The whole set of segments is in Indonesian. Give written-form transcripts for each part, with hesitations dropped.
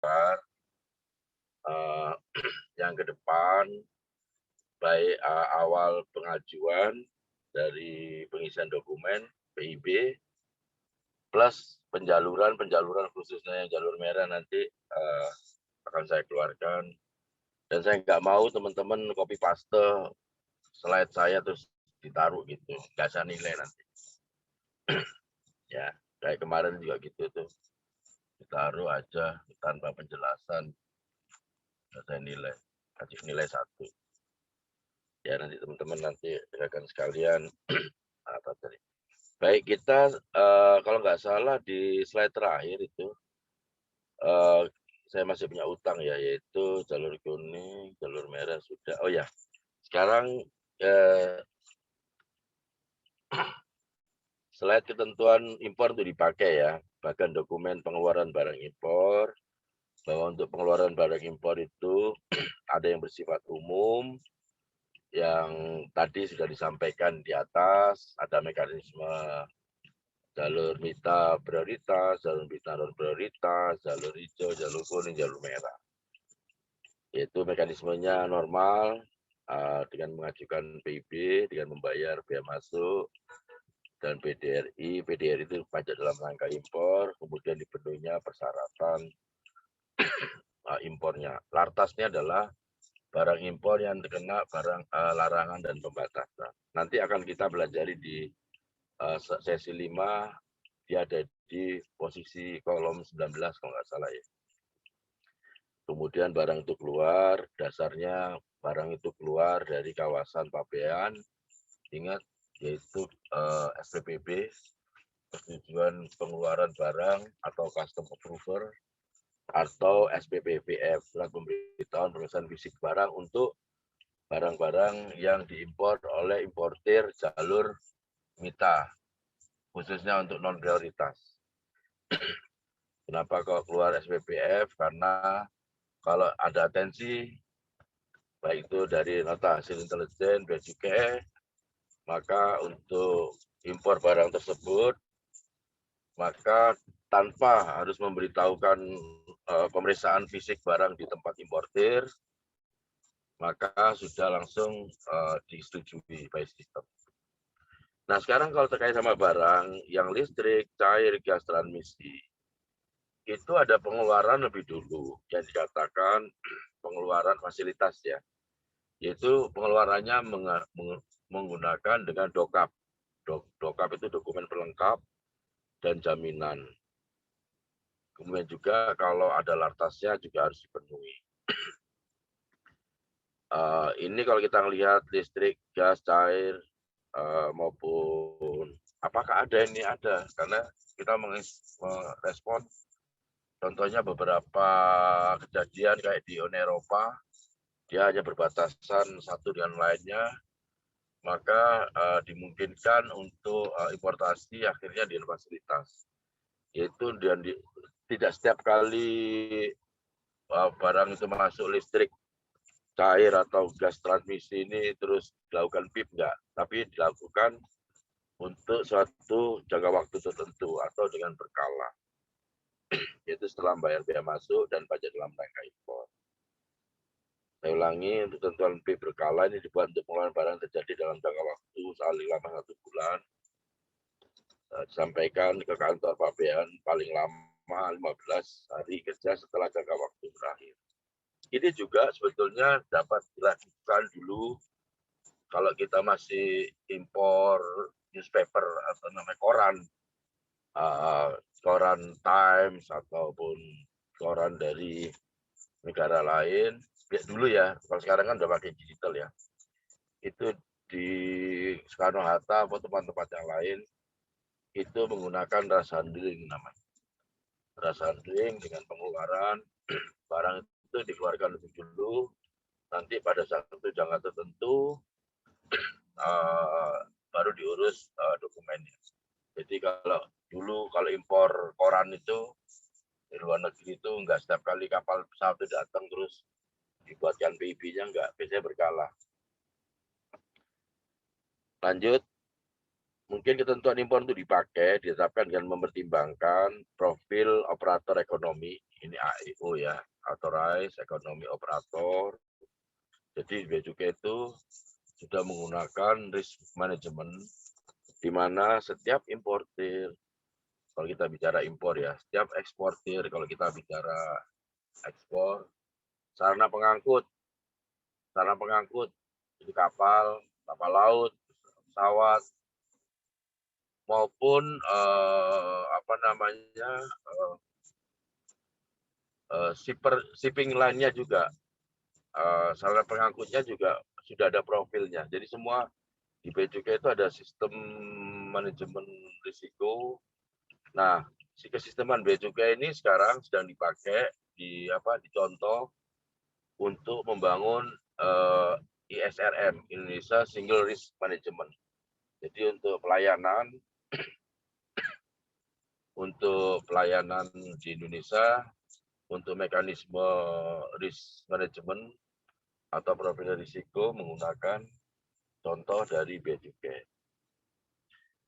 eh, yang ke depan, baik awal pengajuan dari pengisian dokumen PIB, plus penjaluran khususnya yang jalur merah nanti akan saya keluarkan. Dan saya nggak mau teman-teman copy paste slide saya terus ditaruh gitu, nggak saya nilai nanti. Ya, kayak kemarin juga gitu tuh, ditaruh aja tanpa penjelasan, nggak saya nilai, kasih nilai 1. Ya nanti teman-teman nanti rekan sekalian apa tadi. Baik, kita kalau nggak salah di slide terakhir itu saya masih punya utang ya, yaitu jalur kuning, jalur merah sudah. Oh ya, sekarang slide ketentuan impor itu dipakai ya, bahkan dokumen pengeluaran barang impor, bahwa untuk pengeluaran barang impor itu ada yang bersifat umum, yang tadi sudah disampaikan di atas, ada mekanisme jalur mita prioritas, jalur mita non prioritas, jalur hijau, jalur kuning, jalur merah. Yaitu mekanismenya normal dengan mengajukan PIB, dengan membayar biaya masuk, dan PDRI. PDRI itu pajak dalam rangka impor, kemudian dipenuhinya persyaratan impornya. Lartasnya adalah barang impor yang terkena barang larangan dan pembatasan. Nanti akan kita pelajari di sesi 5, dia ada di posisi kolom 19 kalau nggak salah ya. Kemudian barang itu keluar, dasarnya barang itu keluar dari kawasan pabean, ingat yaitu SPPB, persetujuan pengeluaran barang atau custom approver, atau SPPBF, surat pemberitahuan pemeriksaan fisik barang untuk barang-barang yang diimpor oleh importir jalur mita, khususnya untuk non prioritas. Kenapa kok keluar SPPF? Karena kalau ada atensi, baik itu dari nota hasil intelijen, bea cukai, maka untuk impor barang tersebut, maka tanpa harus memberitahukan pemeriksaan fisik barang di tempat importir, maka sudah langsung disetujui by system. Nah, sekarang kalau terkait sama barang yang listrik, cair, gas, transmisi, itu ada pengeluaran lebih dulu yang dikatakan pengeluaran fasilitas ya, yaitu pengeluarannya menggunakan dengan dokap. Dokap itu dokumen pelengkap dan jaminan. Kemudian juga kalau ada lartasnya juga harus dipenuhi. Ini kalau kita melihat listrik, gas, cair, maupun apakah ada ini ada, karena kita merespon contohnya beberapa kejadian kayak di Uni Eropa, dia hanya berbatasan satu dengan lainnya, maka dimungkinkan untuk importasi akhirnya dengan fasilitas, yaitu tidak setiap kali barang itu masuk listrik, cair atau gas transmisi ini terus dilakukan PIP enggak, tapi dilakukan untuk suatu jangka waktu tertentu atau dengan berkala, yaitu setelah membayar biaya masuk dan pajak dalam rangka impor. Saya ulangi, untuk tentuan PIP berkala ini dibuat untuk pengeluaran barang terjadi dalam jangka waktu paling lama 1 bulan, disampaikan ke kantor pabean paling lama 15 hari kerja setelah jangka waktu berakhir. Ini juga sebetulnya dapat dilakukan dulu kalau kita masih impor newspaper atau namanya koran, koran Times ataupun koran dari negara lain, dulu ya, kalau sekarang kan udah pakai digital ya, itu di Soekarno-Hatta atau tempat-tempat yang lain, itu menggunakan rush handling namanya. Rush handling dengan pengeluaran barang itu dikeluarkan lebih dulu, nanti pada satu jangka tertentu baru diurus dokumennya. Jadi kalau dulu kalau impor koran itu di luar negeri itu enggak setiap kali kapal pesawat itu datang terus dibuatkan PIB-nya, enggak, biasanya berkala. Lanjut. mungkin ketentuan impor untuk dipakai ditetapkan dengan mempertimbangkan profil operator ekonomi, ini AEO ya, Authorized Economy Operator. Jadi bea cukai itu sudah menggunakan risk management, di mana setiap importir, kalau kita bicara impor ya, setiap eksportir, kalau kita bicara ekspor, sarana pengangkut, jadi kapal laut, pesawat, maupun apa namanya shipping line-nya juga, sarana pengangkutnya juga sudah ada profilnya. Jadi semua di bea cukai itu ada sistem manajemen risiko. Nah, si kesisteman bea cukai ini sekarang sedang dipakai dicontoh untuk membangun ISRM, Indonesia Single Risk Management. Jadi untuk pelayanan di Indonesia, untuk mekanisme risk management atau profil risiko menggunakan contoh dari bea cukai.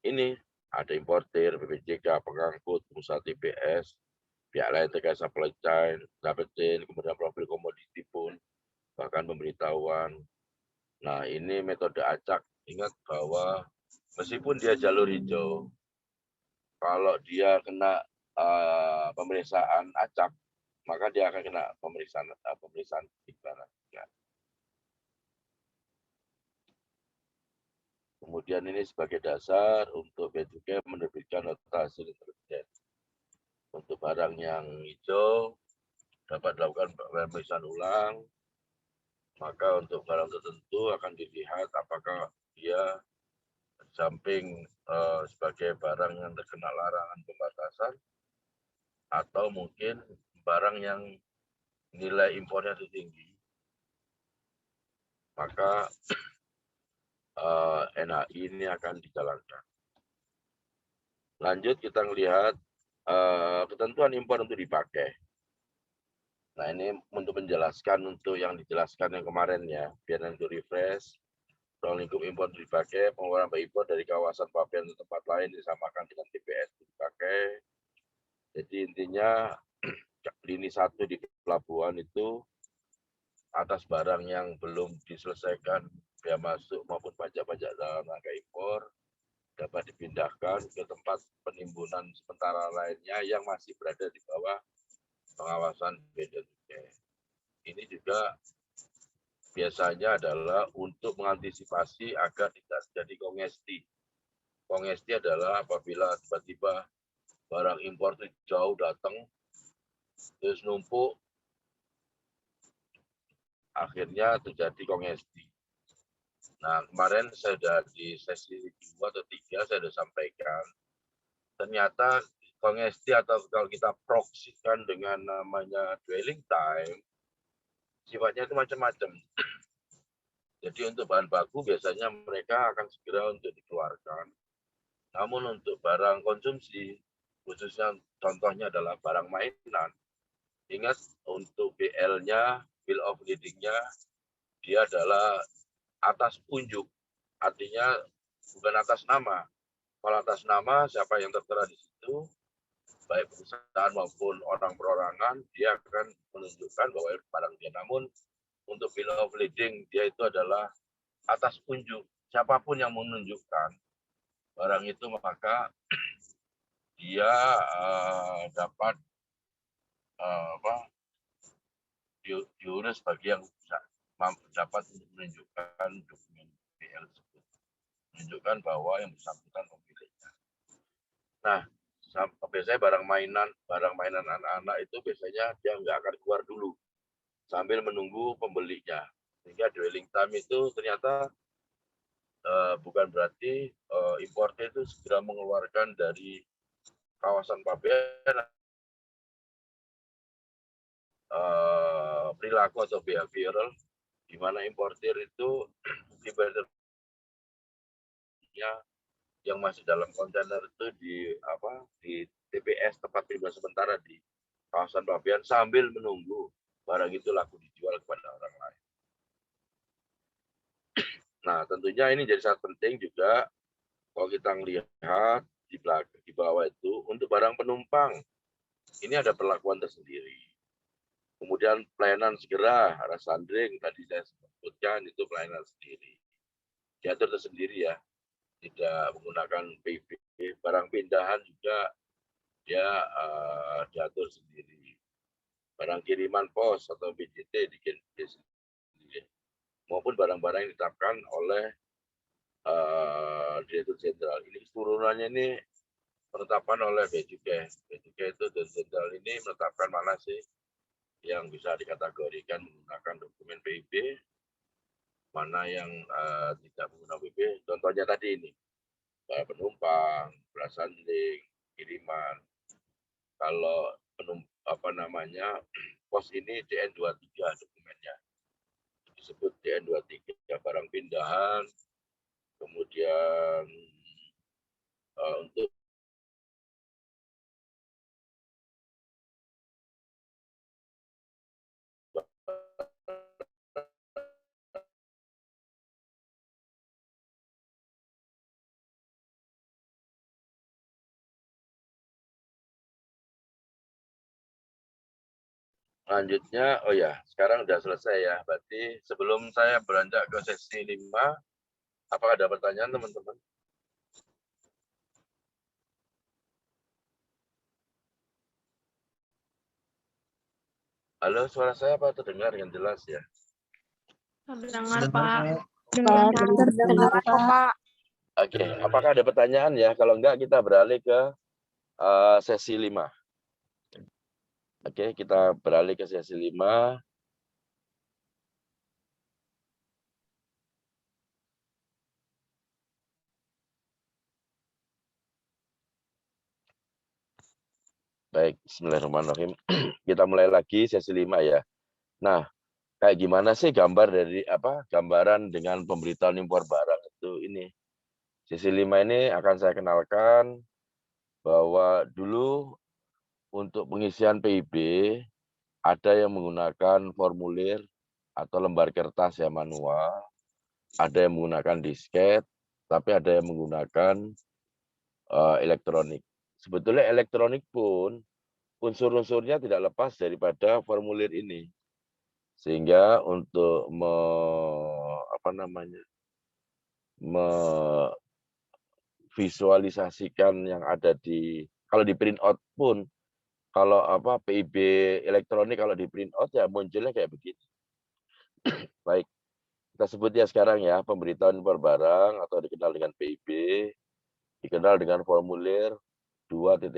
Ini ada importer, BPJK, pengangkut, pengusaha TBS, pihak lain terkait supply chain, kemudian profil komoditi pun, bahkan pemberitahuan. Nah, ini metode acak. Ingat bahwa meskipun dia jalur hijau, kalau dia kena pemeriksaan acak, maka dia akan kena pemeriksaan pidana. Kemudian ini sebagai dasar untuk bea cukai menerbitkan nota hasil intelijen. Untuk barang yang hijau dapat dilakukan pemeriksaan ulang, maka untuk barang tertentu akan dilihat apakah dia samping sebagai barang yang terkena larangan pembatasan atau mungkin barang yang nilai impornya tinggi, maka NHI ini akan dijalankan. Lanjut kita melihat ketentuan impor untuk dipakai. Nah, ini untuk menjelaskan untuk yang dijelaskan yang kemarin ya, biar nanti refresh. Ruang lingkup impor dipakai, pengeluaran impor dari kawasan pabean ke tempat lain disamakan dengan TPS dipakai. Jadi intinya lini 1 di pelabuhan itu atas barang yang belum diselesaikan bea masuk maupun pajak-pajak dalam rangka impor dapat dipindahkan ke tempat penimbunan sementara lainnya yang masih berada di bawah pengawasan bea cukai. Ini juga biasanya adalah untuk mengantisipasi agar tidak terjadi kongesti. Kongesti adalah apabila tiba-tiba barang impor itu jauh datang, terus numpuk, akhirnya terjadi kongesti. Nah, kemarin saya sudah di sesi 2 atau 3 saya sudah sampaikan, ternyata kongesti atau kalau kita proksikan dengan namanya dwelling time, sifatnya itu macam-macam. Jadi untuk bahan baku biasanya mereka akan segera untuk dikeluarkan. Namun untuk barang konsumsi, khususnya contohnya adalah barang mainan, ingat untuk BL-nya, bill of lading-nya, dia adalah atas unjuk, artinya bukan atas nama. Kalau atas nama, siapa yang tertera di situ, baik perusahaan maupun orang perorangan, dia akan menunjukkan bahwa barang dia. Namun untuk bill of lading, dia itu adalah atas unjuk. Siapapun yang menunjukkan barang itu, maka dia dapat diurus bagi yang dapat menunjukkan dokumen BL tersebut, menunjukkan bahwa yang bersangkutan pemiliknya. Nah, biasanya barang mainan anak-anak itu biasanya dia nggak akan keluar dulu sambil menunggu pembelinya. Sehingga dwelling time itu ternyata bukan berarti importer itu segera mengeluarkan dari kawasan pabean perilaku atau behavioral, di mana importer itu tiba-tiba yang masih dalam kontainer itu di TPS tempat penimbunan sementara di kawasan pabean sambil menunggu barang itu laku dijual kepada orang lain. Nah, tentunya ini jadi sangat penting juga Kalau kita melihat di bawah itu untuk barang penumpang ini ada perlakuan tersendiri. Kemudian pelayanan segera, arah sandring tadi saya sebutkan itu pelayanan sendiri. Diatur tersendiri ya, tidak menggunakan PIB. Barang pindahan juga dia diatur sendiri. Barang kiriman pos atau BJT dikirim sendiri. Maupun barang-barang yang ditetapkan oleh Direktur Jenderal. Ini turunannya ini penetapan oleh Bea Cukai. Bea Cukai itu Direktur Jenderal ini menetapkan mana sih yang bisa dikategorikan menggunakan dokumen PIB, mana yang tidak menggunakan PIB. Contohnya tadi ini, penumpang, belasanding, kiriman. Kalau pos ini DN23 dokumennya. Disebut DN23, barang pindahan, kemudian untuk selanjutnya, oh ya, sekarang sudah selesai ya. Berarti sebelum saya beranjak ke sesi 5, apakah ada pertanyaan teman-teman? Halo, suara saya apa terdengar dengan jelas ya? Dengar, Pak. Dengar, Pak. Oke, apakah ada pertanyaan ya? Kalau enggak, kita beralih ke sesi 5. Oke, kita beralih ke sesi 5. Baik, bismillahirrahmanirrahim. Kita mulai lagi sesi 5 ya. Nah, kayak gimana sih gambaran dengan pemberitaan impor barang itu ini. Sesi 5 ini akan saya kenalkan bahwa dulu untuk pengisian PIB ada yang menggunakan formulir atau lembar kertas yang manual, ada yang menggunakan disket, tapi ada yang menggunakan elektronik. Sebetulnya elektronik pun unsur-unsurnya tidak lepas daripada formulir ini. Sehingga untuk memvisualisasikan yang ada kalau di print out pun, kalau PIB elektronik kalau di print out ya munculnya kayak begini. Baik, kita sebut ya sekarang ya, pemberitahuan impor barang atau dikenal dengan PIB, dikenal dengan formulir 2.0.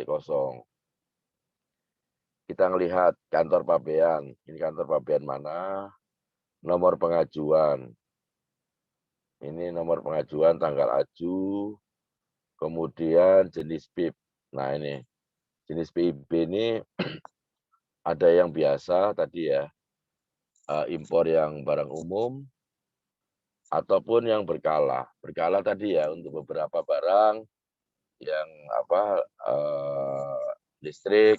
Kita melihat kantor pabean. Ini kantor pabean mana? Nomor pengajuan. Ini nomor pengajuan, tanggal aju, kemudian jenis PIB. Nah ini, jenis PIB ini ada yang biasa tadi ya, impor yang barang umum, ataupun yang berkala. Berkala tadi ya untuk beberapa barang yang listrik,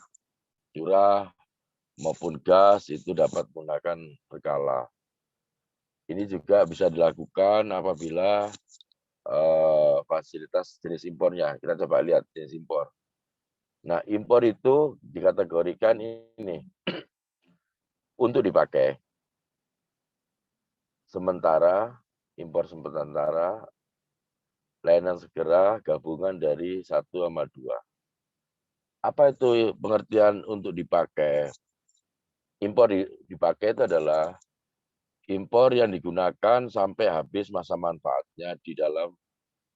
curah, maupun gas itu dapat menggunakan berkala. Ini juga bisa dilakukan apabila fasilitas jenis impornya. Kita coba lihat jenis impor. Nah, impor itu dikategorikan ini untuk dipakai. Sementara, impor sementara, layanan segera, gabungan dari 1 sama 2. Apa itu pengertian untuk dipakai? Impor dipakai itu adalah impor yang digunakan sampai habis masa manfaatnya di dalam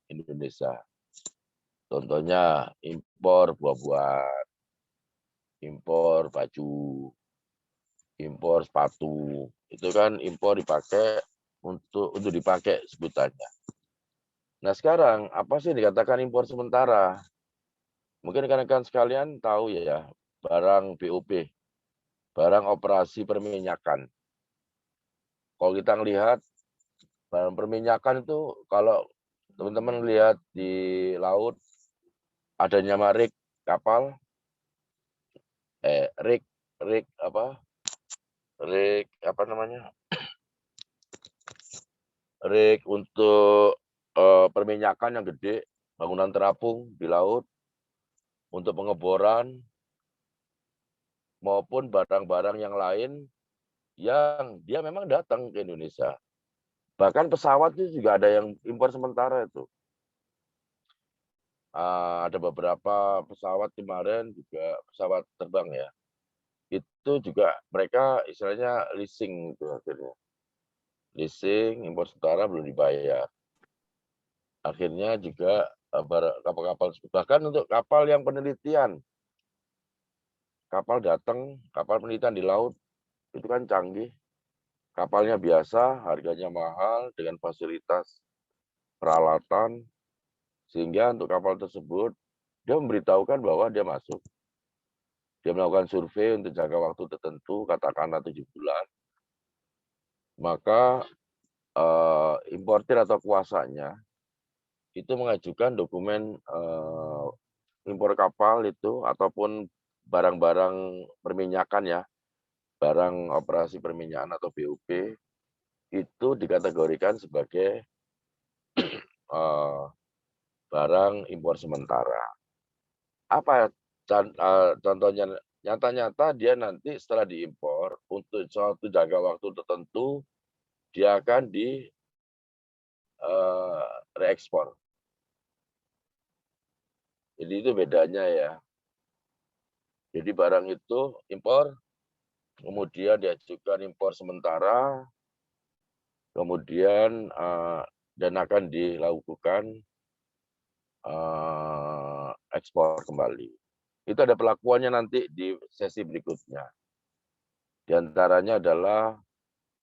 Indonesia. Contohnya impor buah-buahan, impor baju, impor sepatu. Itu kan impor dipakai untuk dipakai sebutannya. Nah sekarang apa sih dikatakan impor sementara? Mungkin rekan-rekan sekalian tahu ya, barang BOP, barang operasi perminyakan. Kalau kita melihat barang perminyakan itu, kalau teman-teman lihat di laut, adanya rig kapal, rig rig untuk perminyakan yang gede, bangunan terapung di laut untuk pengeboran maupun barang-barang yang lain yang dia memang datang ke Indonesia. Bahkan pesawat itu juga ada yang impor sementara itu. Ada beberapa pesawat kemarin juga pesawat terbang ya. Itu juga mereka istilahnya leasing itu akhirnya. Leasing, impor sementara belum dibayar. Akhirnya juga kapal-kapal, bahkan untuk kapal yang penelitian, kapal datang, kapal penelitian di laut, itu kan canggih. Kapalnya biasa, harganya mahal, dengan fasilitas peralatan, sehingga untuk kapal tersebut, dia memberitahukan bahwa dia masuk. Dia melakukan survei untuk jangka waktu tertentu, katakanlah 7 bulan. Maka importir atau kuasanya itu mengajukan dokumen impor kapal itu ataupun barang-barang perminyakan ya, barang operasi perminyakan atau BOP itu dikategorikan sebagai barang impor sementara. Apa contohnya? Nyata-nyata dia nanti setelah diimpor untuk suatu jangka waktu tertentu dia akan di reekspor. Jadi itu bedanya ya. Jadi barang itu impor, kemudian diajukan impor sementara, kemudian dan akan dilakukan ekspor kembali. Itu ada pelakuannya nanti di sesi berikutnya. Di antaranya adalah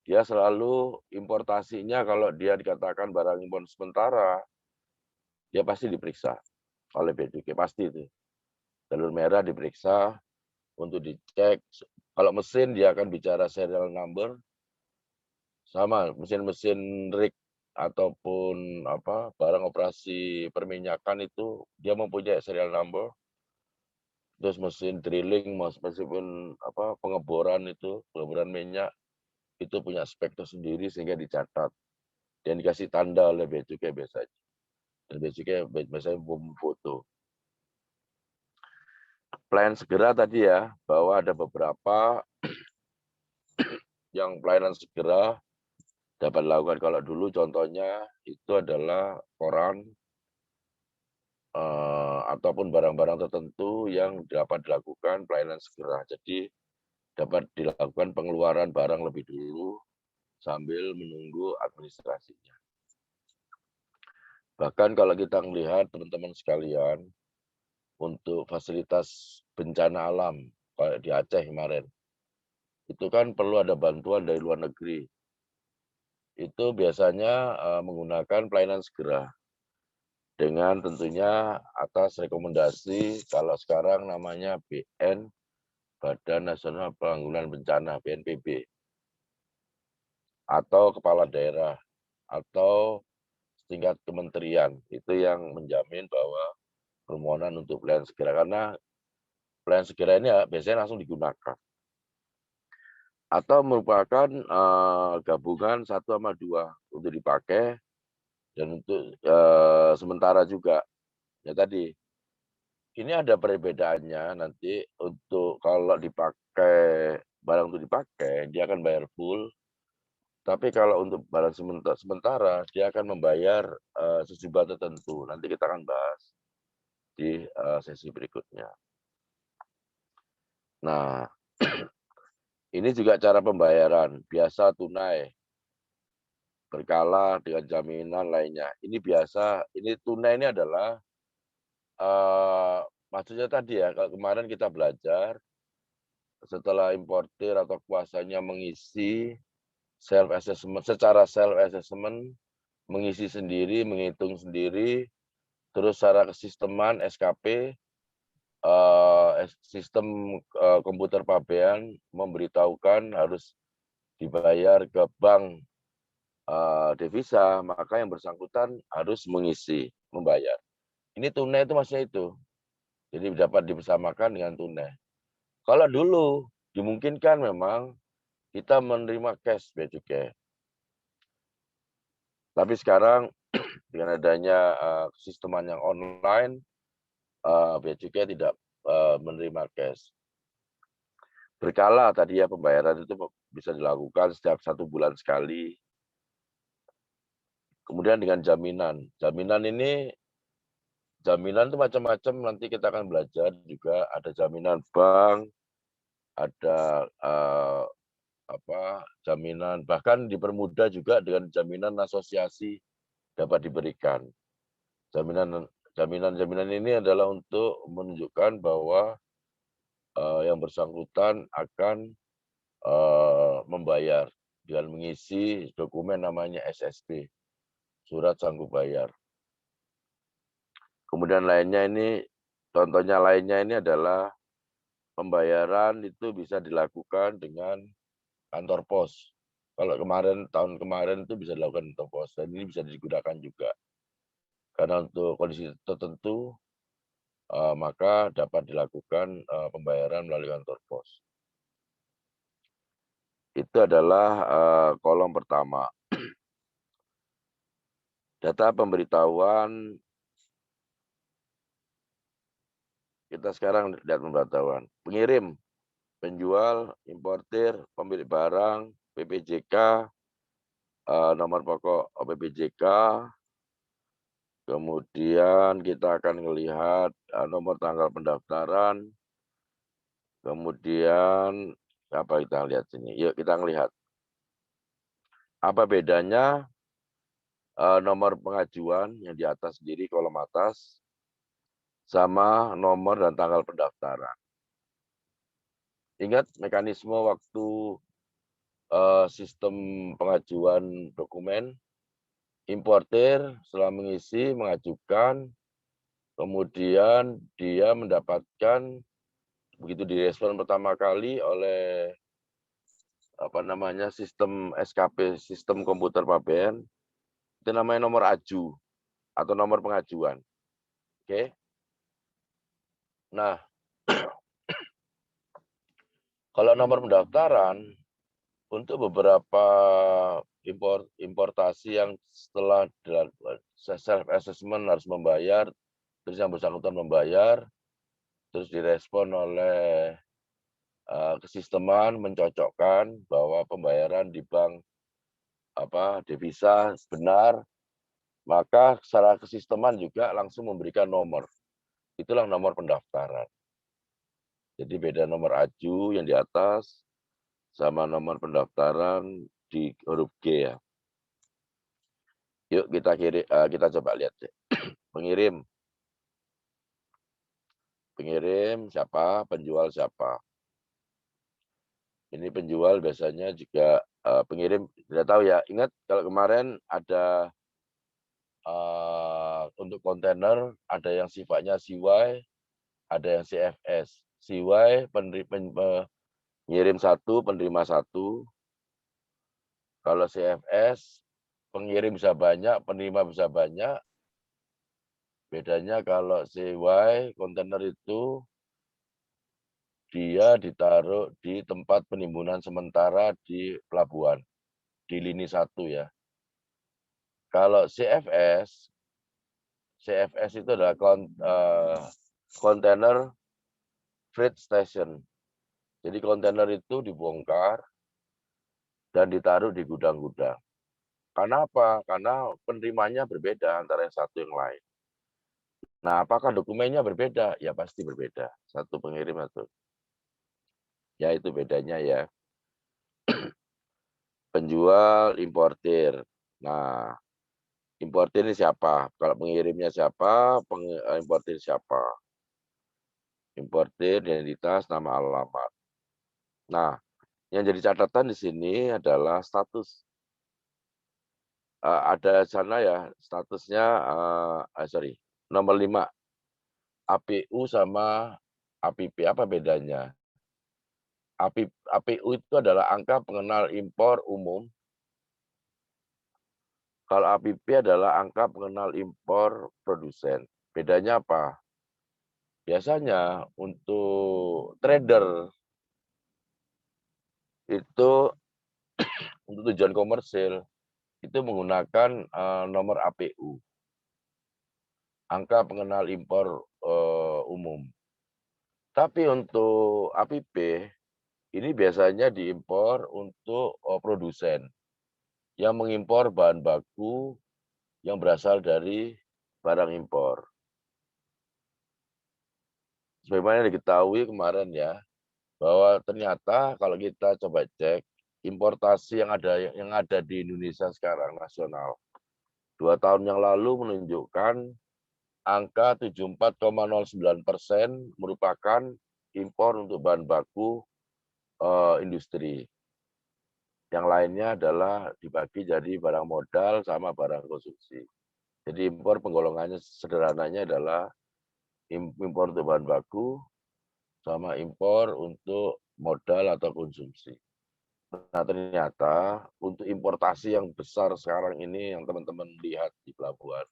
dia selalu importasinya kalau dia dikatakan barang impor sementara, dia pasti diperiksa oleh Bea Cukai, pasti itu. Jalur merah diperiksa untuk dicek. Kalau mesin dia akan bicara serial number, sama mesin-mesin rig ataupun barang operasi perminyakan itu dia mempunyai serial number. Terus mesin drilling, meskipun pengeboran itu, pengeboran minyak itu punya spek tersendiri sehingga dicatat dan dikasih tanda oleh Bea Cukai biasanya. Dan Bea Cukai biasanya memfoto. Plan segera tadi ya, bahwa ada beberapa yang pelayanan segera dapat dilakukan. Kalau dulu contohnya itu adalah koran ataupun barang-barang tertentu yang dapat dilakukan pelayanan segera. Jadi dapat dilakukan pengeluaran barang lebih dulu sambil menunggu administrasinya. Bahkan kalau kita melihat teman-teman sekalian, untuk fasilitas bencana alam, kayak di Aceh kemarin, itu kan perlu ada bantuan dari luar negeri. Itu biasanya menggunakan pelayanan segera. Dengan tentunya atas rekomendasi, kalau sekarang namanya BN, Badan Nasional Penanggulangan Bencana, BNPB. Atau kepala daerah, atau tingkat kementerian, itu yang menjamin bahwa permohonan untuk pelayanan segera. Karena pelayanan segera ini biasanya langsung digunakan. Atau merupakan gabungan 1 sama 2 untuk dipakai dan untuk sementara juga. Ya tadi, ini ada perbedaannya nanti untuk kalau dipakai, barang untuk dipakai, dia akan bayar full. Tapi kalau untuk barang sementara, dia akan membayar sejumlah tertentu. Nanti kita akan bahas di sesi berikutnya. Nah, ini juga cara pembayaran, biasa tunai, berkala dengan jaminan lainnya. Ini biasa, ini tunai ini adalah, maksudnya tadi ya, kalau kemarin kita belajar, setelah importir atau kuasanya mengisi self assessment, secara self assessment, mengisi sendiri, menghitung sendiri, terus secara kesisteman SKP, sistem komputer pabean memberitahukan harus dibayar ke bank devisa, maka yang bersangkutan harus mengisi, membayar. Ini tunai itu maksudnya itu. Jadi dapat dibersamakan dengan tunai. Kalau dulu dimungkinkan memang kita menerima cash Bea Cukai. Tapi sekarang dengan adanya sisteman yang online, Bea Cukai tidak menerima cash. Berkala tadi ya pembayaran itu bisa dilakukan setiap 1 bulan sekali. Kemudian dengan jaminan. Jaminan itu macam-macam, nanti kita akan belajar juga. Ada jaminan bank, ada jaminan, bahkan dipermudah juga dengan jaminan asosiasi dapat diberikan. Jaminan ini adalah untuk menunjukkan bahwa yang bersangkutan akan membayar dengan mengisi dokumen namanya SSB, surat sanggup bayar. Kemudian contohnya lainnya ini adalah pembayaran itu bisa dilakukan dengan kantor pos. Kalau tahun kemarin itu bisa dilakukan kantor pos, dan ini bisa digunakan juga. Karena untuk kondisi tertentu, maka dapat dilakukan pembayaran melalui kantor pos. Itu adalah kolom pertama. Data pemberitahuan, kita sekarang lihat pemberitahuan. Pengirim, penjual, importir, pemilik barang, PPJK, nomor pokok PPJK, kemudian kita akan melihat nomor tanggal pendaftaran, kemudian apa kita lihat sini? Yuk kita melihat. Apa bedanya nomor pengajuan yang di atas sendiri, kolom atas, sama nomor dan tanggal pendaftaran. Ingat mekanisme waktu sistem pengajuan dokumen, importir setelah mengisi, mengajukan, kemudian dia mendapatkan, begitu direspon pertama kali oleh sistem SKP, sistem komputer PABN, itu namanya nomor aju atau nomor pengajuan. Oke. Nah, kalau nomor pendaftaran untuk beberapa importasi yang setelah self assessment harus membayar, terus yang bersangkutan membayar, terus direspon oleh kesisteman mencocokkan bahwa pembayaran di bank devisa benar, maka secara kesisteman juga langsung memberikan nomor. Itulah nomor pendaftaran. Jadi beda nomor aju yang di atas sama nomor pendaftaran di huruf G ya. Yuk kita coba lihat deh. Pengirim siapa, penjual siapa. Ini penjual biasanya juga pengirim, tidak tahu ya. Ingat kalau kemarin ada untuk kontainer, ada yang sifatnya CY, ada yang CFS. CY pengirim 1, penerima 1. Kalau CFS pengirim bisa banyak, penerima bisa banyak. Bedanya kalau CY kontainer itu dia ditaruh di tempat penimbunan sementara di pelabuhan, di lini 1 ya. Kalau CFS itu adalah container freight station. Jadi kontainer itu dibongkar dan ditaruh di gudang-gudang. Karena apa? Karena penerimanya berbeda antara yang satu yang lain. Nah, apakah dokumennya berbeda? Ya pasti berbeda. Satu pengirim satu. Ya itu bedanya ya. Penjual, importir. Nah, importir ini siapa? Kalau pengirimnya siapa, importir siapa? Importir, identitas, nama, alamat. Nah, yang jadi catatan di sini adalah status. Ada sana ya, statusnya, nomor 5. APU sama APP, apa bedanya? APU itu adalah angka pengenal impor umum. Kalau APP adalah angka pengenal impor produsen. Bedanya apa? Biasanya untuk trader itu untuk tujuan komersil itu menggunakan nomor APU. angka pengenal impor umum. Tapi untuk APP ini biasanya diimpor untuk produsen yang mengimpor bahan baku yang berasal dari barang impor. Sebagaimana diketahui kemarin ya, bahwa ternyata kalau kita coba cek importasi yang ada di Indonesia sekarang nasional 2 tahun yang lalu menunjukkan angka 74,09% merupakan impor untuk bahan baku industri. Yang lainnya adalah dibagi jadi barang modal sama barang konsumsi. Jadi impor penggolongannya sederhananya adalah impor untuk bahan baku sama impor untuk modal atau konsumsi. Nah, ternyata untuk importasi yang besar sekarang ini yang teman-teman lihat di pelabuhan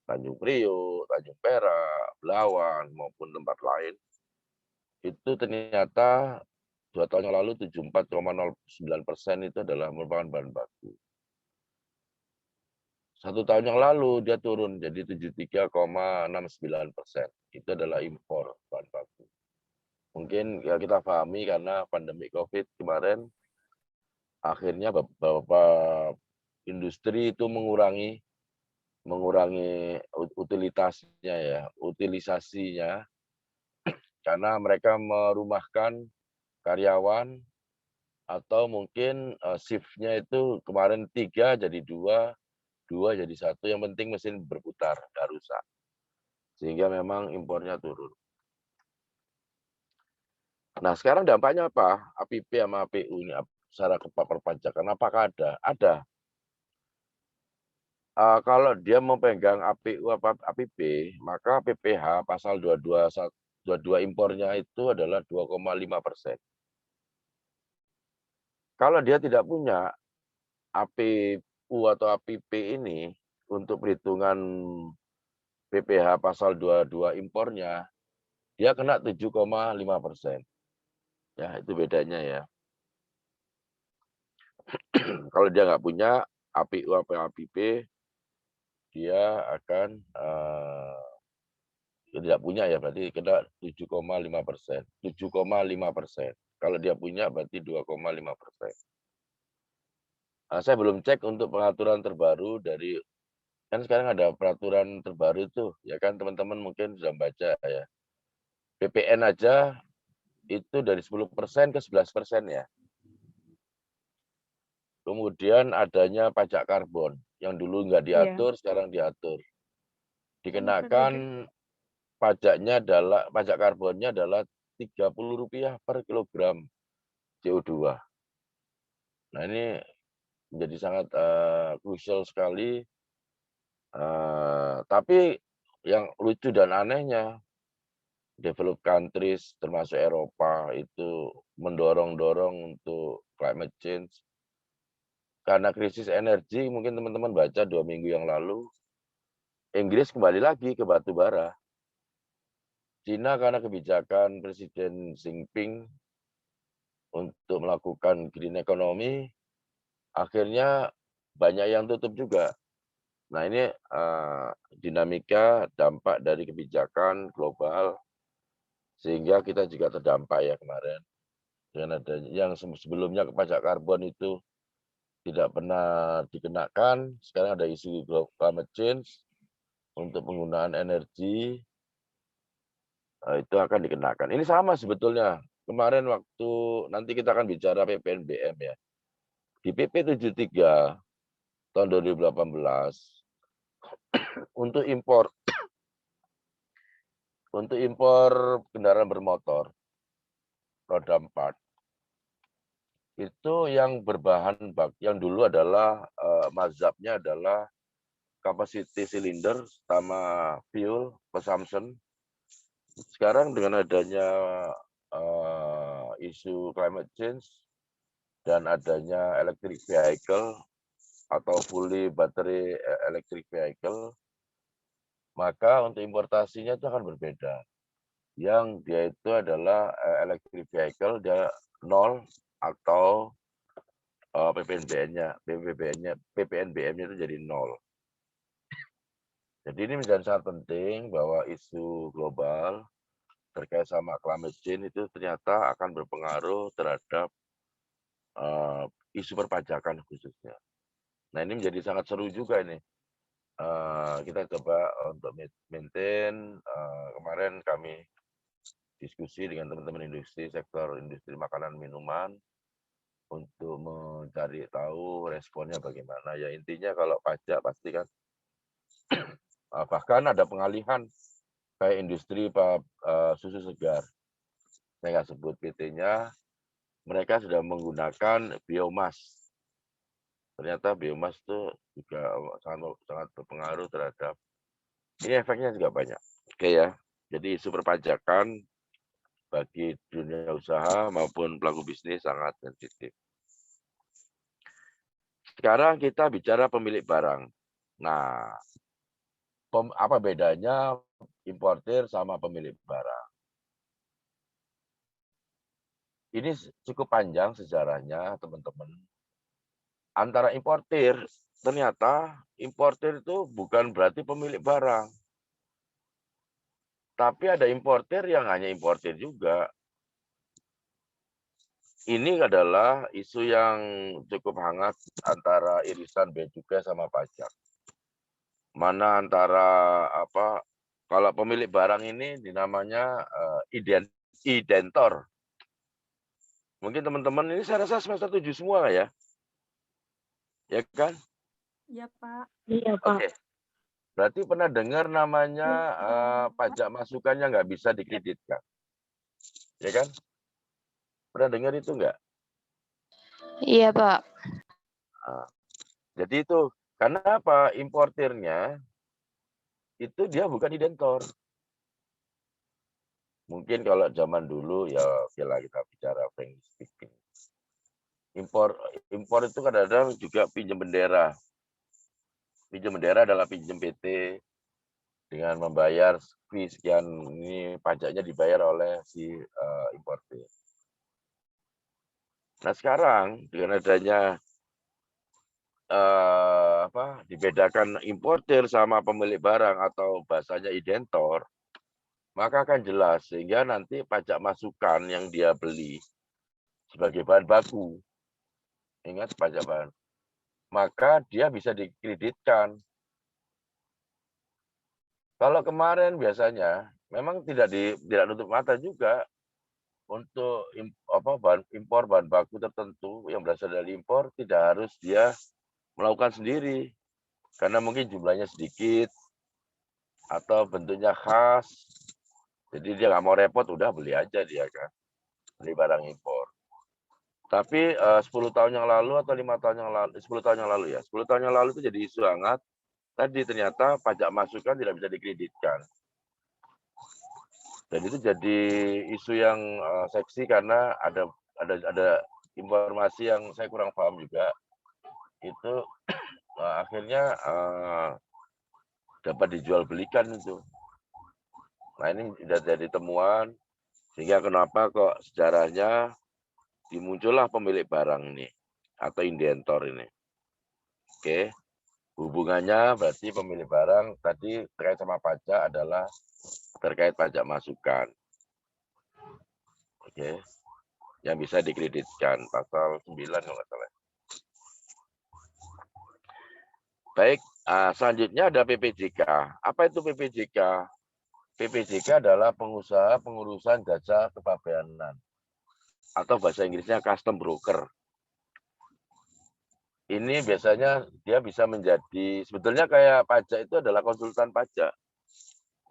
Tanjung Priok, Tanjung Perak, Belawan maupun tempat lain, itu ternyata 2 tahun yang lalu 74,09% itu adalah merupakan bahan baku. 1 tahun yang lalu dia turun jadi 73,69%. Itu adalah impor bahan baku. Mungkin ya kita pahami karena pandemi COVID kemarin, akhirnya beberapa industri itu mengurangi utilisasinya karena mereka merumahkan karyawan atau mungkin shift-nya itu kemarin 3 jadi 2, 2 jadi 1, yang penting mesin berputar, nggak rusak. Sehingga memang impornya turun. Nah, sekarang dampaknya apa? APP sama APU ini secara perpajakan apakah ada? Ada. Kalau dia memegang APU apa APP, maka PPh pasal 22 impornya itu adalah 2,5%. Kalau dia tidak punya APU atau APP ini untuk perhitungan PPh pasal 22 impornya, dia kena 7,5%. Ya, itu bedanya ya. Kalau dia nggak punya APU atau APP, dia akan tidak punya ya berarti kena 7,5%. 7,5%. Kalau dia punya berarti 2,5%. Saya belum cek untuk pengaturan terbaru dari kan sekarang ada peraturan terbaru tuh ya kan teman-teman mungkin sudah baca ya. PPN aja itu dari 10% ke 11% ya. Kemudian adanya pajak karbon yang dulu nggak diatur, sekarang diatur. Dikenakan pajaknya adalah pajak karbonnya adalah Rp30 per kilogram CO2. Nah ini menjadi sangat krusial sekali. Tapi yang lucu dan anehnya, developed countries termasuk Eropa itu mendorong-dorong untuk climate change. Karena krisis energi, mungkin teman-teman baca 2 minggu yang lalu, Inggris kembali lagi ke batu bara. Cina karena kebijakan Presiden Xi Jinping untuk melakukan green economy, akhirnya banyak yang tutup juga. Nah ini dinamika dampak dari kebijakan global, sehingga kita juga terdampak ya kemarin. Dengan adanya yang sebelumnya pajak karbon itu tidak pernah dikenakan, sekarang ada isu climate change untuk penggunaan energi, itu akan dikenakan. Ini sama sebetulnya. Kemarin waktu nanti kita akan bicara PPNBM ya. Di PP 73 tahun 2018 untuk impor kendaraan bermotor roda 4 itu yang berbahan yang dulu adalah mazhabnya adalah capacity cylinder sama fuel consumption. Sekarang dengan adanya isu climate change dan adanya electric vehicle atau fully battery electric vehicle, maka untuk importasinya itu akan berbeda. Yang dia itu adalah electric vehicle, dia 0 atau PPNBM-nya itu jadi 0. Jadi ini menjadi sangat penting bahwa isu global terkait sama climate change itu ternyata akan berpengaruh terhadap isu perpajakan khususnya. Nah ini menjadi sangat seru juga ini. Kita coba untuk maintain, kemarin kami diskusi dengan teman-teman industri, sektor industri makanan minuman, untuk mencari tahu responnya bagaimana. Ya intinya kalau pajak pasti kan, bahkan ada pengalihan kayak industri susu segar. Saya nggak sebut PT-nya, mereka sudah menggunakan biomas. Ternyata biomas itu juga sangat berpengaruh terhadap, ini efeknya juga banyak. Oke ya, jadi isu perpajakan bagi dunia usaha maupun pelaku bisnis sangat sensitif. Sekarang kita bicara pemilik barang. Nah, apa bedanya importir sama pemilik barang? Ini cukup panjang sejarahnya, teman-teman. Antara importir, ternyata importir itu bukan berarti pemilik barang. Tapi ada importir yang hanya importir juga. Ini adalah isu yang cukup hangat antara irisan bea cukai sama pajak. Mana antara kalau pemilik barang ini dinamanya identor. Mungkin teman-teman ini saya rasa semester 7 semua ya? Ya kan? Iya, Pak. Iya, Pak. Oke. Berarti pernah dengar namanya pajak masukannya nggak bisa dikreditkan. Ya kan? Pernah dengar itu nggak? Iya, Pak. Nah, jadi itu, karena apa? Importirnya itu dia bukan identor. Mungkin kalau zaman dulu ya oke lah kita bicara frankly speaking. Impor itu kadang-kadang juga pinjam bendera. Pinjam bendera adalah pinjam PT dengan membayar fee sekian, ini pajaknya dibayar oleh si importir. Nah sekarang dengan adanya dibedakan importir sama pemilik barang atau bahasanya identor, maka akan jelas sehingga nanti pajak masukan yang dia beli sebagai bahan baku, ingat pajak bahan, maka dia bisa dikreditkan. Kalau kemarin biasanya memang tidak nutup mata juga untuk impor bahan baku tertentu yang berasal dari impor tidak harus dia melakukan sendiri karena mungkin jumlahnya sedikit atau bentuknya khas, jadi dia nggak mau repot, udah beli aja dia kan, beli barang impor. Tapi 10 tahun yang lalu atau 5 tahun yang lalu, 10 tahun yang lalu ya, 10 tahun yang lalu itu jadi isu hangat. Tadi ternyata pajak masukan tidak bisa dikreditkan. Dan itu jadi isu yang seksi karena ada informasi yang saya kurang paham juga. Itu akhirnya dapat dijual belikan itu. Nah ini sudah jadi temuan, sehingga kenapa kok sejarahnya dimuncullah pemilik barang ini atau indentor ini. Oke, hubungannya berarti pemilik barang tadi terkait sama pajak adalah terkait pajak masukan. Oke, yang bisa dikreditkan pasal 9 kalau nggak salah. Baik, selanjutnya ada PPJK. Apa itu PPJK? PPJK adalah pengusaha pengurusan jasa kepabeanan atau bahasa Inggrisnya custom broker. Ini biasanya dia bisa menjadi, sebetulnya kayak pajak itu adalah konsultan pajak.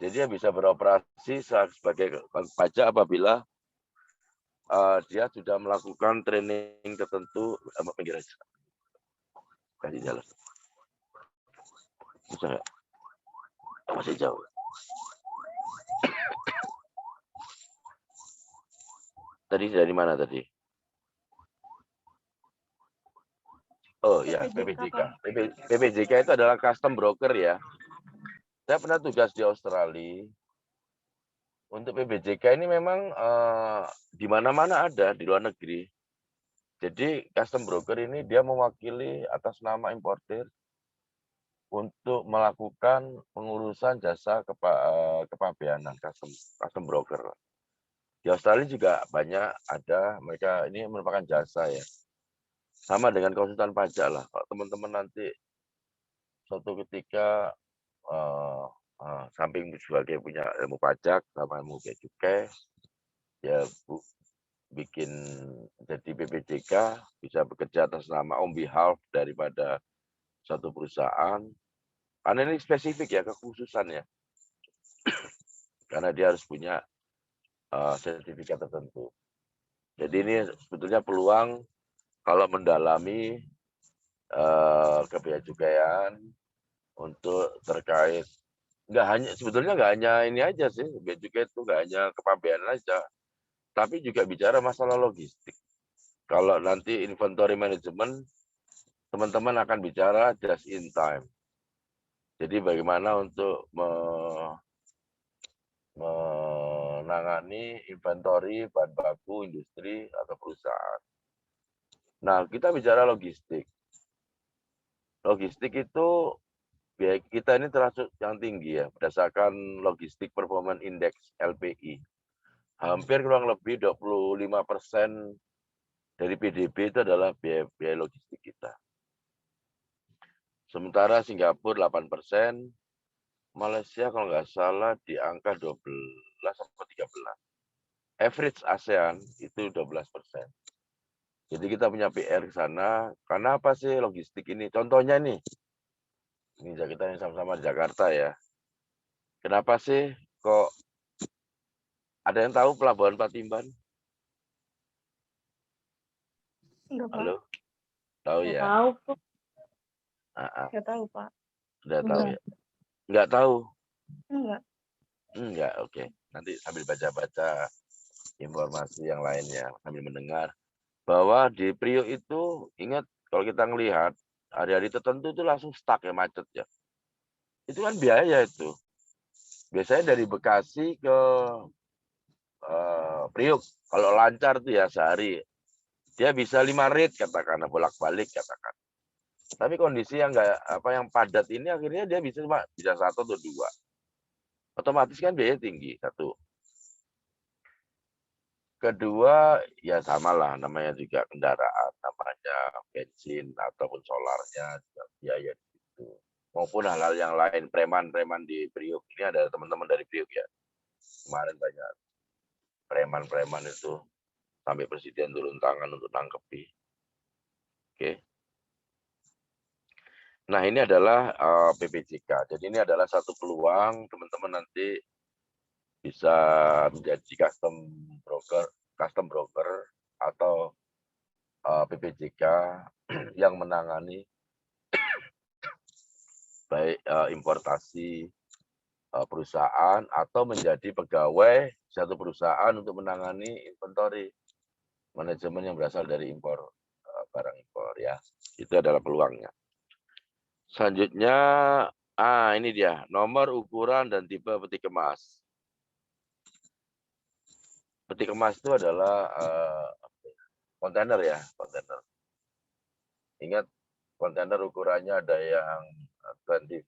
Jadi dia bisa beroperasi sebagai pajak apabila dia sudah melakukan training tertentu. Pinggir aja. Kasih jalan. Bisa nggak? Masih jauh. Tadi dari mana tadi? Oh ya, PPJK. PPJK itu adalah custom broker ya. Saya pernah tugas di Australia. Untuk PPJK ini memang di mana-mana ada di luar negeri. Jadi custom broker ini dia mewakili atas nama importir untuk melakukan pengurusan jasa kepabeanan custom broker. Di Australia juga banyak ada, mereka ini merupakan jasa ya. Sama dengan konsultan pajak lah. Kalau teman-teman nanti suatu ketika samping sebagai punya ilmu pajak sama ilmu bea cukai, ya bikin jadi PPJK, bisa bekerja atas nama on behalf daripada suatu perusahaan. Karena ini spesifik ya, kekhususannya. Karena dia harus punya sertifikat tertentu. Jadi ini sebetulnya peluang kalau mendalami kebiayaan untuk terkait sebetulnya nggak hanya ini aja sih, bea cukai itu nggak hanya kepabeanan aja, tapi juga bicara masalah logistik. Kalau nanti inventory management, teman-teman akan bicara just in time. Jadi bagaimana untuk menangani inventory bahan baku industri atau perusahaan. Nah, kita bicara logistik. Logistik itu biaya kita ini termasuk yang tinggi ya, berdasarkan Logistik Performance Index LPI. Hampir kurang lebih 25% dari PDB itu adalah biaya logistik kita. Sementara Singapura 8%, Malaysia kalau nggak salah di angka 12 sampai 13. Average ASEAN itu 12%. Jadi kita punya PR ke sana. Karena apa sih logistik ini? Contohnya nih, ini kita sama-sama di Jakarta ya. Kenapa sih kok ada yang tahu Pelabuhan Patimban? Enggak, Pak. Halo? Tahu Enggak ya? tahu, Pak. Enggak tahu, Pak. Sudah tahu ya? Enggak tahu? Enggak. Enggak, oke. Nanti sambil baca-baca informasi yang lainnya, sambil mendengar. Bahwa di Priok itu, ingat kalau kita ngelihat, hari-hari tertentu itu langsung stuck ya, macet ya. Itu kan biaya itu. Biasanya dari Bekasi ke Priok, kalau lancar tuh ya sehari, dia bisa 5 rit katakan, bolak-balik katakan. Tapi kondisi yang yang padat ini akhirnya dia bisa 1 atau 2. Otomatis kan biaya tinggi, 1. Kedua, ya samalah namanya juga kendaraan, namanya bensin ataupun solarnya juga biaya di situ. Maupun hal-hal yang lain, preman-preman di Priok. Ini ada teman-teman dari Priok ya. Kemarin banyak preman-preman itu sampai presiden turun tangan untuk nangkepi. Oke. Nah, ini adalah PPJK. Jadi ini adalah satu peluang teman-teman nanti bisa menjadi custom broker atau PPJK yang menangani baik importasi perusahaan atau menjadi pegawai satu perusahaan untuk menangani inventory manajemen yang berasal dari impor barang impor ya. Itu adalah peluangnya. Selanjutnya, ini dia nomor ukuran dan tipe peti kemas. Peti kemas itu adalah kontainer ya, kontainer. Ingat kontainer ukurannya ada yang 20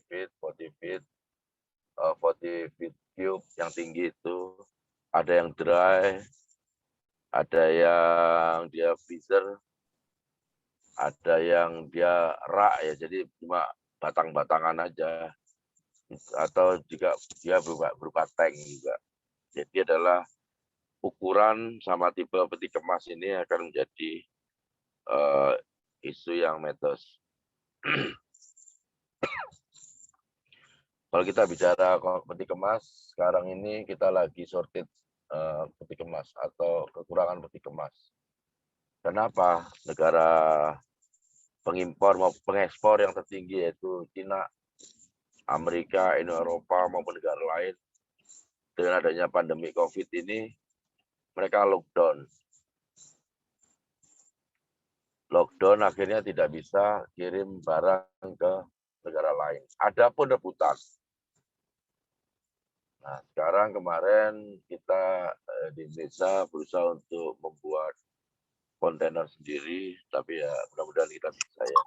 feet, 40 feet, 40 feet cube yang tinggi itu, ada yang dry, ada yang dia freezer, ada yang dia rak ya, jadi cuma batang-batangan aja, atau juga dia berupa tank juga. Jadi adalah ukuran sama tipe peti kemas ini akan menjadi isu yang metos. Kalau kita bicara peti kemas, sekarang ini kita lagi shortage peti kemas atau kekurangan peti kemas. Kenapa? Negara pengimpor maupun pengekspor yang tertinggi yaitu Cina, Amerika, Eropa maupun negara lain, dengan adanya pandemi COVID ini, mereka lockdown. Lockdown akhirnya tidak bisa kirim barang ke negara lain. Ada pun rebutan. Nah, sekarang kemarin kita di Indonesia berusaha untuk membuat kontainer sendiri, tapi ya mudah-mudahan kita bisa ya.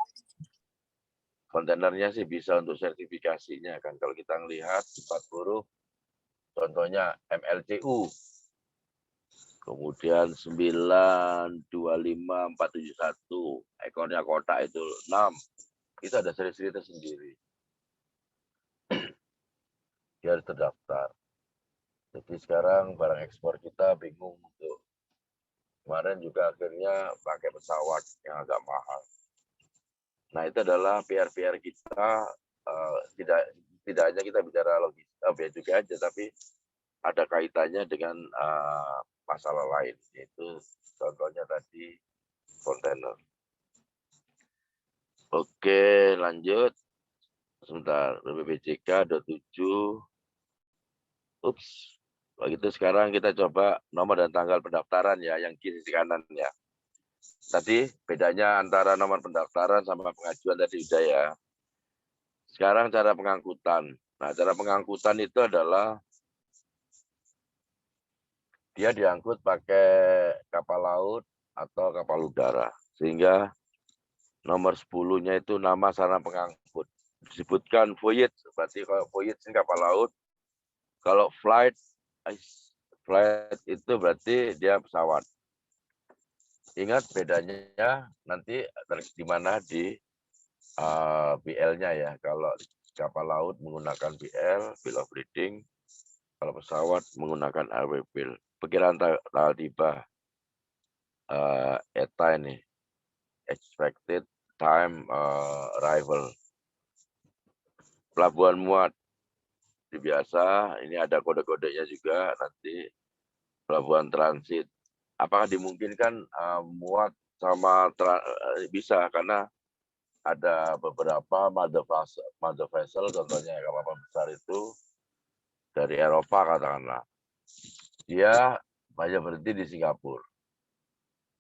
kontainernya sih bisa untuk sertifikasinya kan. Kalau kita melihat 4 huruf, contohnya MLCU, kemudian 925471, ekornya kotak itu 6, itu ada seri-seri tersendiri. Dia harus terdaftar. Jadi sekarang barang ekspor kita bingung untuk kemarin juga akhirnya pakai pesawat yang agak mahal. Nah itu adalah PR-PR kita, tidak hanya kita bicara logistik, bea cukai aja, tapi ada kaitannya dengan masalah lain, yaitu contohnya tadi kontainer. Oke, lanjut. Sebentar, BPJK 27. Ups. Begitu sekarang kita coba nomor dan tanggal pendaftaran ya, yang kiri kanan ya. Tadi bedanya antara nomor pendaftaran sama pengajuan tadi udah ya. Sekarang cara pengangkutan. Nah, cara pengangkutan itu adalah dia diangkut pakai kapal laut atau kapal udara. Sehingga nomor 10-nya itu nama sarana pengangkut. Disebutkan voyage, berarti kalau voyage ini kapal laut. Kalau flight itu berarti dia pesawat. Ingat bedanya nanti di mana di BL-nya ya. Kalau kapal laut menggunakan BL, bill of lading. Kalau pesawat menggunakan airway bill. Perkiraan tanggal tiba ETA ini, expected time arrival. Pelabuhan muat biasa, ini ada kode-kodenya juga nanti. Pelabuhan transit. Apakah dimungkinkan muat sama bisa, karena ada beberapa mother vessel, contohnya kapal besar itu dari Eropa katakanlah, dia hanya berhenti di Singapura.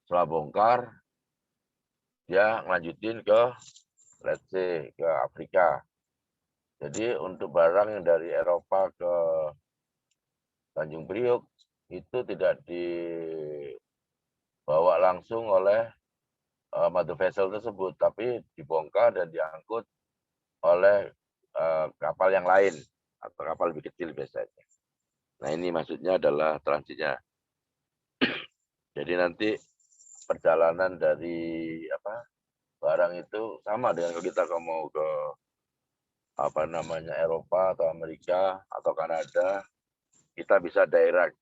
Setelah bongkar, dia ngelanjutin ke, let's say, ke Afrika. Jadi untuk barang yang dari Eropa ke Tanjung Priok itu tidak dibawa langsung oleh mother vessel tersebut, tapi dibongkar dan diangkut oleh kapal yang lain atau kapal lebih kecil biasanya. Nah ini maksudnya adalah transitnya. Jadi nanti perjalanan dari barang itu sama dengan kalau kita mau ke Eropa atau Amerika atau Kanada, kita bisa direct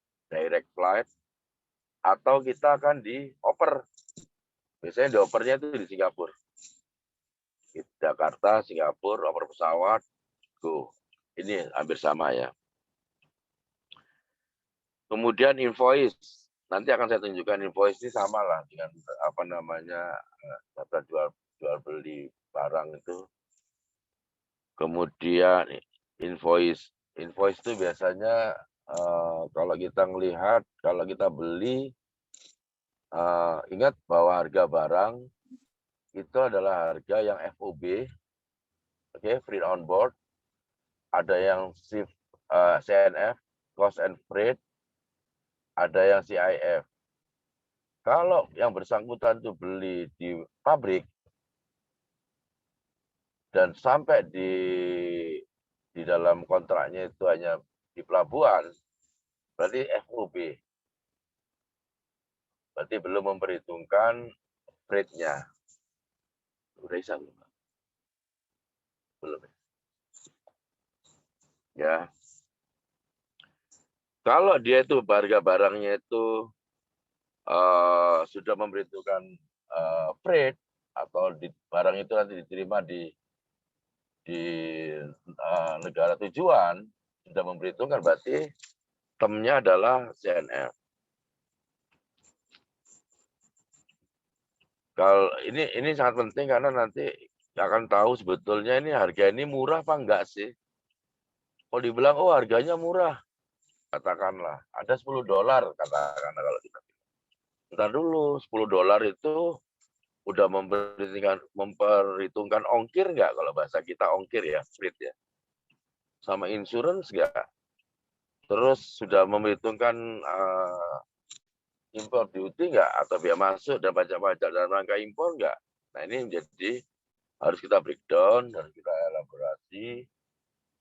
flight atau kita akan dioper. Biasanya diopernya itu di Singapura. Di Jakarta, Singapura, oper pesawat, go. Ini hampir sama ya. Kemudian invoice. Nanti akan saya tunjukkan invoice ini sama lah dengan data jual beli barang itu. Kemudian invoice itu biasanya kalau kita melihat, kalau kita beli, ingat bahwa harga barang itu adalah harga yang FOB, free on board, ada yang CNF, cost and freight, ada yang CIF. Kalau yang bersangkutan itu beli di pabrik dan sampai di dalam kontraknya itu hanya di pelabuhan, berarti FOB. Berarti belum memperhitungkan freight-nya. Udah bisa belum? Belum. Ya. Kalau dia itu harga barangnya itu sudah memperhitungkan freight atau barang itu nanti diterima di negara tujuan, sudah memperhitungkan, berarti termnya adalah CNF. Kalau ini sangat penting karena nanti akan tahu sebetulnya ini harga ini murah apa enggak sih. Kalau dibilang oh harganya murah, katakanlah ada $10 katakanlah, kalau kita bentar dulu, $10 itu udah memperhitungkan ongkir nggak, kalau bahasa kita ongkir ya, freight ya, sama insurance nggak, terus sudah memperhitungkan impor duty nggak, atau biaya masuk dan pajak-pajak dalam rangka impor nggak. Nah ini menjadi harus kita breakdown dan kita elaborasi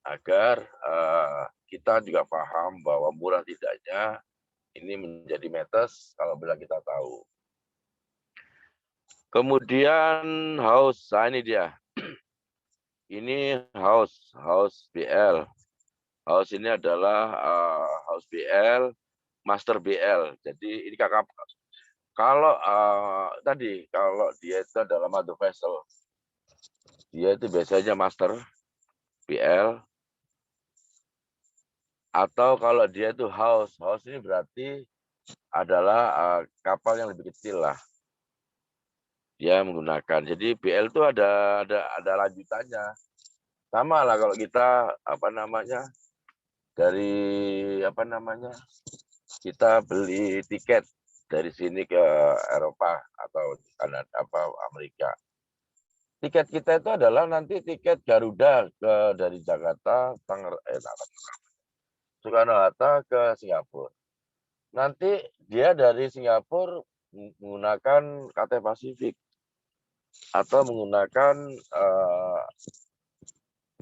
agar kita juga paham bahwa murah tidaknya ini menjadi metes kalau bila kita tahu. Kemudian house, nah ini dia. Ini house BL. House ini adalah house BL, master BL. Jadi ini kakak. Kalau tadi kalau dia itu adalah mother vessel, dia itu biasanya master BL. Atau kalau dia itu house ini berarti adalah kapal yang lebih kecil lah. Dia menggunakan. Jadi BL itu ada lanjutannya. Sama lah kalau kita kita beli tiket dari sini ke Eropa atau Kanada Amerika. Tiket kita itu adalah nanti tiket Garuda dari Jakarta Soekarno-Hatta ke Singapura. Nanti dia dari Singapura menggunakan Cathay Pacific atau menggunakan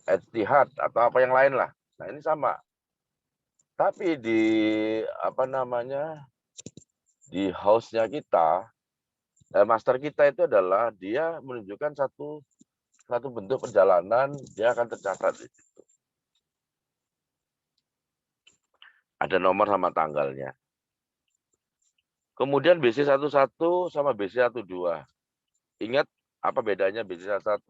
Etihad atau apa yang lain lah. Nah ini sama. Tapi di di house-nya kita, master kita itu adalah dia menunjukkan satu bentuk perjalanan, dia akan tercatat di situ. Ada nomor sama tanggalnya. Kemudian BC11 sama BC12. Ingat apa bedanya BC11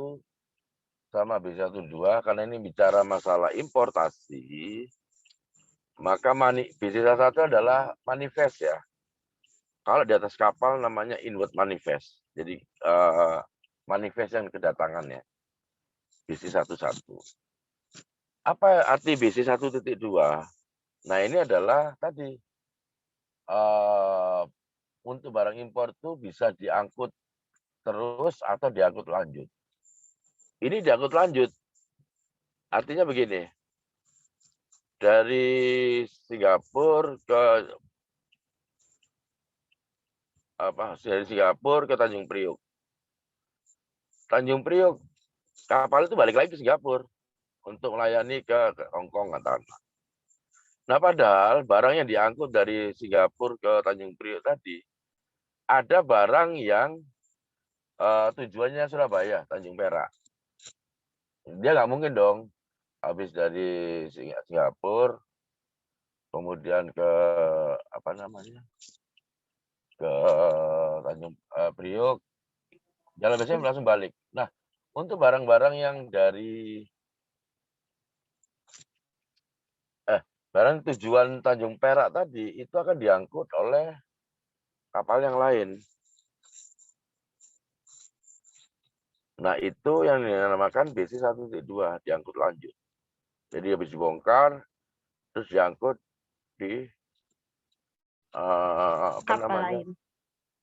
sama BC12? Karena ini bicara masalah importasi, maka BC11 adalah manifest ya. Kalau di atas kapal namanya inward manifest. Jadi manifest yang kedatangannya. BC11. Apa arti BC1.2? Nah ini adalah tadi untuk barang impor itu bisa diangkut terus atau diangkut lanjut. Ini diangkut lanjut. Artinya begini. Dari Singapura ke Tanjung Priok. Tanjung Priok kapal itu balik lagi ke Singapura untuk melayani ke Hong Kong katakanlah. Nah, padahal barang yang diangkut dari Singapura ke Tanjung Priok tadi ada barang yang tujuannya Surabaya, Tanjung Perak. Dia nggak mungkin dong habis dari Singapura kemudian ke ke Tanjung Priok, jalan biasanya langsung balik. Nah, untuk barang-barang yang dari barang tujuan Tanjung Perak tadi itu akan diangkut oleh kapal yang lain. Nah, itu yang dinamakan BC1.2, diangkut lanjut. Jadi habis dibongkar, terus diangkut di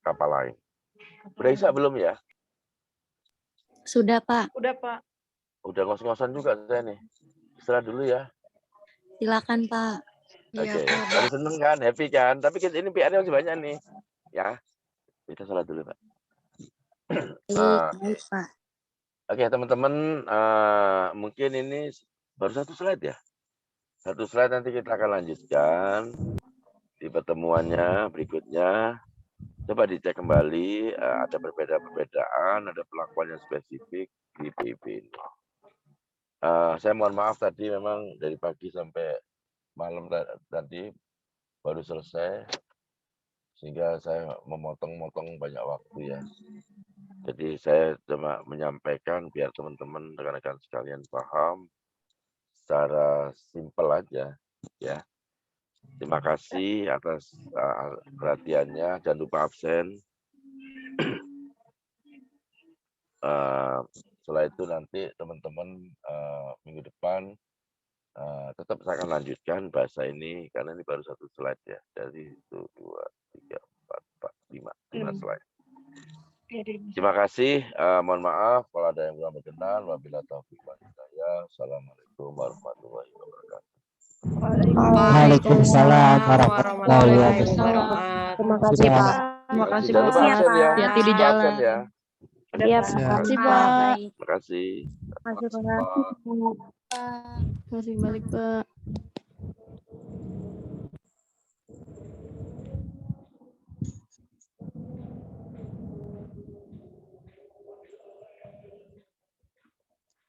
kapal lain. Udah bisa belum ya? Sudah, Pak. Udah, Pak. Udah ngos-ngosan juga saya nih. Istirahat dulu ya. Silakan, Pak. Oke. Tadi seneng kan, happy kan? Tapi ini PR-nya masih banyak nih. Ya, kita sholat dulu, Pak. Baik, Pak. Oke, teman-teman, mungkin ini baru satu slide ya. Satu slide nanti kita akan lanjutkan di pertemuannya berikutnya. Coba dicek kembali, ada perbedaan, ada perlakuan yang spesifik di PIP ini. Saya mohon maaf tadi memang dari pagi sampai malam tadi baru selesai, sehingga saya memotong-motong banyak waktu ya. Jadi saya cuma menyampaikan biar teman-teman rekan-rekan sekalian paham secara simpel aja ya. Terima kasih atas perhatiannya, jangan lupa absen. Setelah itu nanti teman-teman minggu depan tetap saya akan lanjutkan bahasa ini karena ini baru satu slide ya. Dari 1, 2, 3, 4, 5 slide. Terima kasih. Mohon maaf kalau ada yang kurang berkenan. Wabillahi taufiq wal hidayah. Assalamualaikum warahmatullahi wabarakatuh. Waalaikumsalam warahmatullahi wabarakatuh. Terima kasih, Pak. Terima kasih, Jangan lupa Pak. absen ya. Hati-hati di jalan. Absen ya. Udah, Iya, Pak. Pak. Siap. Makasih, Pak. Pak. Terima kasih. Masih Pak. Pak. Masih balik, Pak.